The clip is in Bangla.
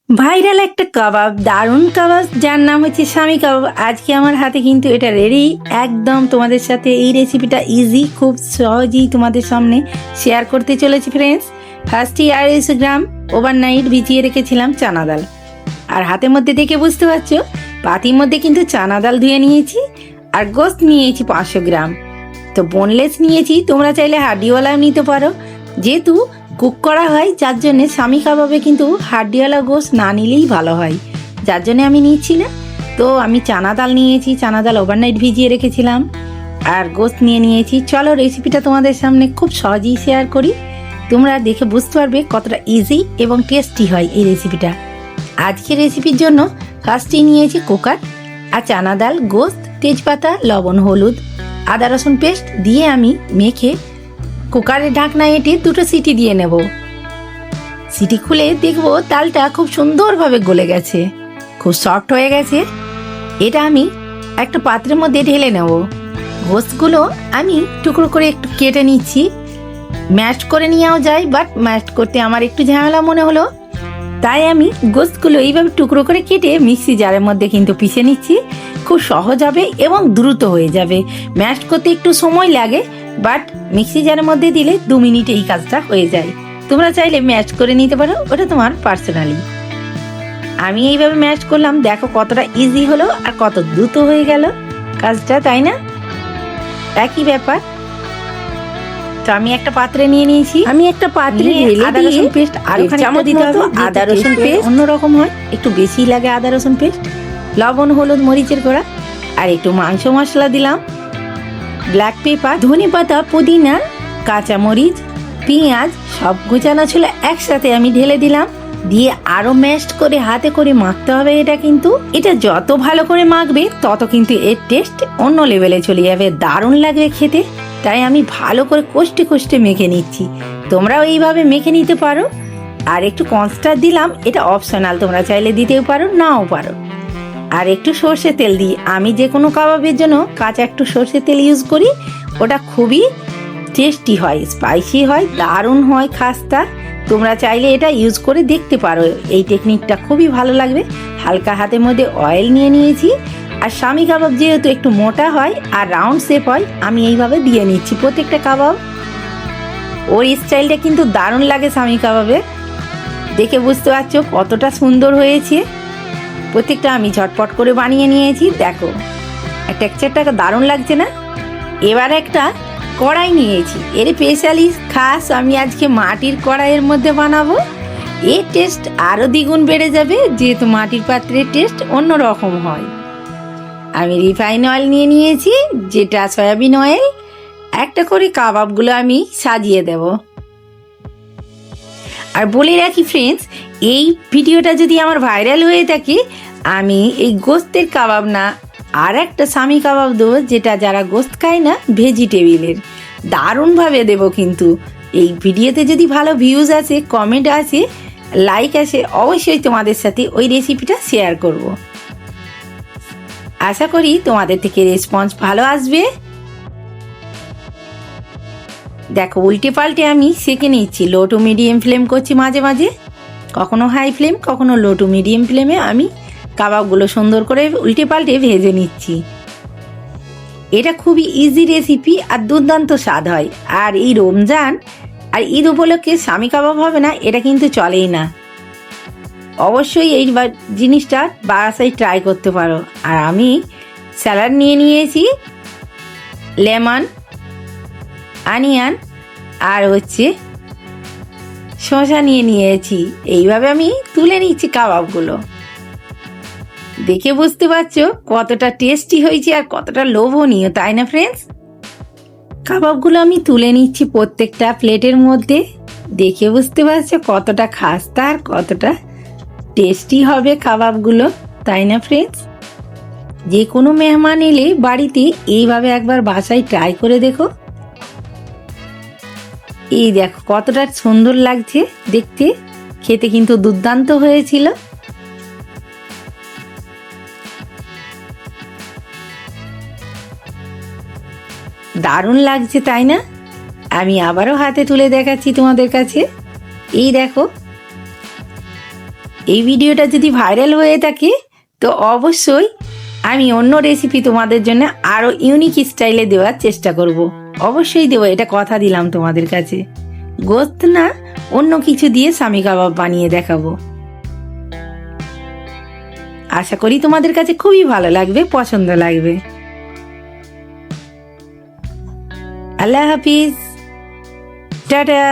ভাইরাল একটা কাবাব, দারুণ কাবাব, যার নাম হচ্ছে স্বামী কাবাব। আজকে আমার হাতে কিন্তু এটা রেডি, একদম তোমাদের সাথে এই রেসিপিটা ইজি, খুব সহজেই তোমাদের সামনে শেয়ার করতে চলেছি ফ্রেন্ডস। ফার্স্টে 250 গ্রাম ওভারনাইট ভিজিয়ে রেখেছিলাম চানা ডাল। আর হাতের মধ্যে দেখে বুঝতে পারছো, পাতির মধ্যে কিন্তু চানা ডাল ধুয়ে নিয়েছি। আর গোস্ত নিয়েছি 500 গ্রাম। তো বোনলেস নিয়েছি, তোমরা চাইলে হাড্ডিওয়ালাও নিতে পারো। যেহেতু কুক করা হয়, যার জন্যে স্বামী কাবাবে কিন্তু হাড্ডিওয়ালা গোস্ত না নিলেই ভালো হয়, যার জন্যে আমি নিচ্ছি না। তো আমি চানা ডাল নিয়েছি, চানা ডাল ওভারনাইট ভিজিয়ে রেখেছিলাম, আর গোস্ত নিয়েছি। চলো রেসিপিটা তোমাদের সামনে খুব সহজেই শেয়ার করি, তোমরা দেখে বুঝতে পারবে কতটা ইজি এবং টেস্টি হয় এই রেসিপিটা। আজকের রেসিপির জন্য ফার্স্টেই নিয়েছি কুকার, আর চানা ডাল, গোস্ত, তেজপাতা, লবণ, হলুদ, আদা রসুন পেস্ট দিয়ে আমি মেখে কুকারের ঢাকনা এঁটে 2টো সিটি দিয়ে নেব। সিটি খুলে দেখবো ডালটা খুব সুন্দরভাবে গলে গেছে, খুব সফট হয়ে গেছে। এটা আমি একটা পাত্রের মধ্যে ঢেলে নেব। গোস্তগুলো আমি টুকরো করে একটু কেটে নিচ্ছি। ম্যাশ করে নেওয়াও যায়, বাট ম্যাশ করতে আমার একটু ঝামেলা মনে হলো, তাই আমি গোস্তগুলো এইভাবে টুকরো করে কেটে মিক্সি জারের মধ্যে কিন্তু পিষে নিচ্ছি। খুব সহজ হবে এবং দ্রুত হয়ে যাবে। ম্যাশ করতে একটু সময় লাগে, বাট মিক্সি জারের মধ্যে দিলে 2 মিনিটে এই কাজটা হয়ে যায়। তোমরা চাইলে ম্যাশ করে নিতে পারো, ওটা তোমার পার্সোনালি। আমি এইভাবে ম্যাশ করলাম, দেখো কতটা ইজি হলো আর কত দ্রুত হয়ে গেল কাজটা, তাই না? একই ব্যাপার। তো আমি একটা পাত্রে নিয়ে নিয়েছি, আমি একটা পাত্রে আদা রসুন পেস্ট আরো খানিকটা দিতে হবে। আদা রসুন পেস্ট অন্যরকম হয়, একটু বেশি লাগে আদা রসুন পেস্ট। লবণ, হলুদ, মরিচের গুঁড়া, আর একটু মাংস মশলা দিলাম, ব্ল্যাক পেপার, ধনে পাতা, পুদিনা, কাঁচামরিচ, পেঁয়াজ সব গোছানো ছিল একসাথে আমি ঢেলে দিলাম। দিয়ে আরো ম্যাশড করে হাতে করে মাখতে হবে। এটা যত ভালো করে মাখবে তত কিন্তু এর টেস্ট অন্য লেভেলে চলে যাবে, দারুণ লাগবে খেতে। তাই আমি ভালো করে কষ্টে কষ্টে মেখে নিচ্ছি, তোমরাও এইভাবে মেখে নিতে পারো। আর একটু কর্নস্টার দিলাম, এটা অপশনাল, তোমরা চাইলে দিতেও পারো, নাও পারো। আর একটু সর্ষে তেল দিই, আমি যে কোনো কাবাবের জন্য কাঁচা একটু সর্ষে তেল ইউজ করি, ওটা খুবই টেস্টি হয়, স্পাইসি হয়, দারুণ হয় খাস্তা। তোমরা চাইলে এটা ইউজ করে দেখতে পারো, এই টেকনিকটা খুবই ভালো লাগবে। হালকা হাতের মধ্যে অয়েল নিয়ে নিয়েছি। আর স্বামী কাবাব যেহেতু একটু মোটা হয় আর রাউন্ড শেপ হয়, আমি এইভাবে দিয়ে নিচ্ছি প্রত্যেকটা কাবাব। ওর স্টাইলটা কিন্তু দারুণ লাগে স্বামী কাবাবে, দেখে বুঝতে পারছো কতটা সুন্দর হয়েছে। প্রত্যেকটা আমি ঝটপট করে বানিয়ে নিয়েছি, দেখো টেক্সচারটা দারুণ লাগছে না? এবার একটা কড়াই নিয়েছি, এর স্পেশালি খাস আমি আজকে মাটির কড়াইয়ের মধ্যে বানাবো। এর টেস্ট আরও দ্বিগুণ বেড়ে যাবে, যেহেতু মাটির পাত্রের টেস্ট অন্য রকম হয়। আমি রিফাইন অয়েল নিয়ে নিয়েছি, যেটা সয়াবিন অয়েল। একটা করে কাবাবগুলো আমি সাজিয়ে দেব। আর বলে রাখি ফ্রেন্ডস, এই ভিডিওটা যদি আমার ভাইরাল হয়ে থাকে, আমি এই গোস্তের কাবাব না, আর একটা স্বামী কাবাব দেবো, যেটা যারা গোস্ত খায় না, ভেজিটেবিলের, দারুণভাবে দেবো। কিন্তু এই ভিডিওতে যদি ভালো ভিউজ আসে, কমেন্ট আসে, লাইক আসে, অবশ্যই তোমাদের সাথে ওই রেসিপিটা শেয়ার করব। আশা করি তোমাদের থেকে রেসপন্স ভালো আসবে। দেখো উল্টে পাল্টে আমি সেঁকে নিচ্ছি, লো টু মিডিয়াম ফ্লেম করছি মাঝে মাঝে, কখনো হাই ফ্লেম, কখনো লো টু মিডিয়াম ফ্লেমে আমি কাবাবগুলো সুন্দর করে উল্টে পাল্টে ভেজে নিচ্ছি। এটা খুবই ইজি রেসিপি আর দুর্দান্ত স্বাদ হয়। আর এই রমজান আর ঈদ উপলক্ষে স্বামী কাবাব হবে না, এটা কিন্তু চলেই না। অবশ্যই এই জিনিসটা বাসায় ট্রাই করতে পারো। আর আমি স্যালাড নিয়ে নিয়েছি, লেমন, অনিয়ন, আর শসা নিয়ে নিয়েছি। এইভাবে আমি তুলে নিচ্ছি কাবাবগুলো, দেখে বুঝতে পারছো কতটা টেস্টি হয়েছে আর কতটা লোভনীয়, তাই না ফ্রেন্ডস? কাবাবগুলো আমি তুলে নিচ্ছি প্রত্যেকটা প্লেটের মধ্যে, দেখে বুঝতে পারছো কতটা খাস্তা আর কতটা টেস্টি হবে কাবাবগুলো, তাই না ফ্রেন্ডস? যে কোনো মেহমান এলে বাড়িতে এইভাবে একবার বাসায় ট্রাই করে দেখো। এই দেখো কতটা সুন্দর লাগছে দেখতে, খেতে কিন্তু দুর্দান্ত হয়েছিল। দারুণ লাগছে, তাই না? আমি আবারও হাতে তুলে দেখাচ্ছি তোমাদের কাছে। এই দেখো, এই ভিডিওটা যদি ভাইরাল হয়ে থাকে তো অবশ্যই আমি অন্য রেসিপি তোমাদের জন্য আরও ইউনিক স্টাইলে দেওয়ার চেষ্টা করব। অবশ্যই দেবো, এটা কথা দিলাম তোমাদের কাছে। গোস্ত না, অন্য কিছু দিয়ে স্বামী কাবাব বানিয়ে দেখাবো। আশা করি তোমাদের কাছে খুবই ভালো লাগবে, পছন্দ লাগবে। আল্লাহ হাফিজ, টাটা।